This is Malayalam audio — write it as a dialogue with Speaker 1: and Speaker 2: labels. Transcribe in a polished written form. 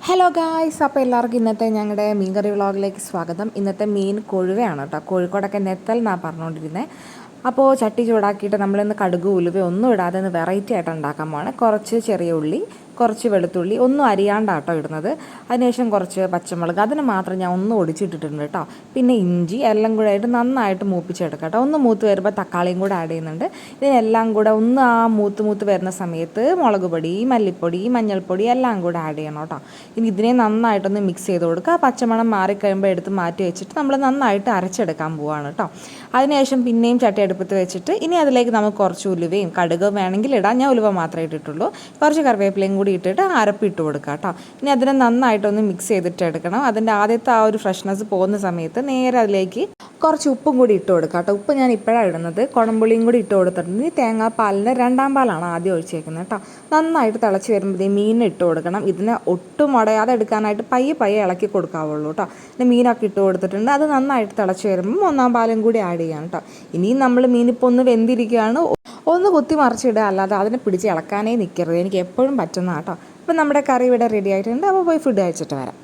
Speaker 1: ഹലോ ഗായ്സ്, അപ്പോൾ എല്ലാവർക്കും ഇന്നത്തെ ഞങ്ങളുടെ മീൻകറി വ്ളോഗിലേക്ക് സ്വാഗതം. ഇന്നത്തെ മീൻ കൊഴുവയാണ് കേട്ടോ. കോഴിക്കോടൊക്കെ നെത്തൽ എന്നാണ് പറഞ്ഞുകൊണ്ടിരുന്നത്. അപ്പോൾ ചട്ടി ചൂടാക്കിയിട്ട് നമ്മളിന്ന് കടുക് ഉലുവ ഒന്നും ഇടാതെ ഒന്ന് വെറൈറ്റി ആയിട്ട് ഉണ്ടാക്കാൻ പോവാണ്. കുറച്ച് ചെറിയ ഉള്ളി, കുറച്ച് വെളുത്തുള്ളി, ഒന്നും അരിയാണ്ടാട്ടോ ഇടുന്നത്. അതിനുശേഷം കുറച്ച് പച്ചമുളക്, അതിന് മാത്രം ഞാൻ ഒന്ന് ഒടിച്ചിട്ടിട്ടുണ്ട് കേട്ടോ. പിന്നെ ഇഞ്ചി എല്ലാം കൂടെ ആയിട്ട് നന്നായിട്ട് മൂപ്പിച്ചെടുക്കാം കേട്ടോ. ഒന്ന് മൂത്ത് വരുമ്പോൾ തക്കാളിയും കൂടെ ആഡ് ചെയ്യുന്നുണ്ട്. ഇതിനെല്ലാം കൂടെ ഒന്ന് ആ മൂത്ത് വരുന്ന സമയത്ത് മുളക് പൊടി, മല്ലിപ്പൊടി, മഞ്ഞൾപ്പൊടി എല്ലാം കൂടെ ആഡ് ചെയ്യണം കേട്ടോ. ഇനി ഇതിനെ നന്നായിട്ടൊന്ന് മിക്സ് ചെയ്ത് കൊടുക്കുക. പച്ചമണം മാറിക്കഴിയുമ്പോൾ എടുത്ത് മാറ്റി വെച്ചിട്ട് നമ്മൾ നന്നായിട്ട് അരച്ചെടുക്കാൻ പോവുകയാണ് കേട്ടോ. അതിനുശേഷം പിന്നെയും ചട്ടി അടുപ്പത്ത് വെച്ചിട്ട് ഇനി അതിലേക്ക് നമുക്ക് കുറച്ച് ഉലുവയും കടുക് വേണമെങ്കിൽ ഇടാം. ഞാൻ ഉലുവ മാത്രമേ ഇട്ടിട്ടുള്ളൂ. കുറച്ച് കറിവേപ്പിലയും കൂടി ഇട്ടിട്ട് അരപ്പിട്ട് കൊടുക്കുക കേട്ടോ. ഇനി അതിനെ നന്നായിട്ടൊന്ന് മിക്സ് ചെയ്തിട്ട് എടുക്കണം. അതിൻ്റെ ആദ്യത്തെ ആ ഒരു ഫ്രഷ്നെസ് പോകുന്ന സമയത്ത് നേരെ അതിലേക്ക് കുറച്ച് ഉപ്പും കൂടി ഇട്ട് കൊടുക്കുക കേട്ടോ. ഉപ്പ് ഞാൻ ഇപ്പോഴാണ് ഇടുന്നത്. കുടംപുളിയും കൂടി ഇട്ട് കൊടുത്തിട്ടുണ്ട്. ഈ തേങ്ങാപ്പാലിന് രണ്ടാം പാലാണ് ആദ്യം ഒഴിച്ചേക്കുന്നത് കേട്ടോ. നന്നായിട്ട് തിളച്ച് വരുമ്പോൾ മീൻ ഇട്ട് കൊടുക്കണം. ഇതിനെ ഒട്ടും ഉടയാതെ എടുക്കാനായിട്ട് പയ്യെ ഇളക്കി കൊടുക്കാവുള്ളൂ കേട്ടോ. പിന്നെ മീനൊക്കെ ഇട്ട് കൊടുത്തിട്ടുണ്ട്. അത് നന്നായിട്ട് തിളച്ച് വരുമ്പോൾ ഒന്നാം പാലും കൂടി ആഡ് ചെയ്യാം കേട്ടോ. ഇനിയും നമ്മൾ മീനിപ്പോൾ ഒന്ന് വെന്തിരിക്കുകയാണ്. ഒന്ന് കുത്തി മറിച്ചിടുക, അല്ലാതെ അതിനെ പിടിച്ച് ഇളക്കാനേ നിൽക്കരുത്. എനിക്ക് എപ്പോഴും പറ്റുന്ന കേട്ടോ. അപ്പോൾ നമ്മുടെ കറി ഇവിടെ റെഡി ആയിട്ടുണ്ട്. അപ്പോൾ പോയി ഫുഡ് കഴിച്ചിട്ട് വരാം.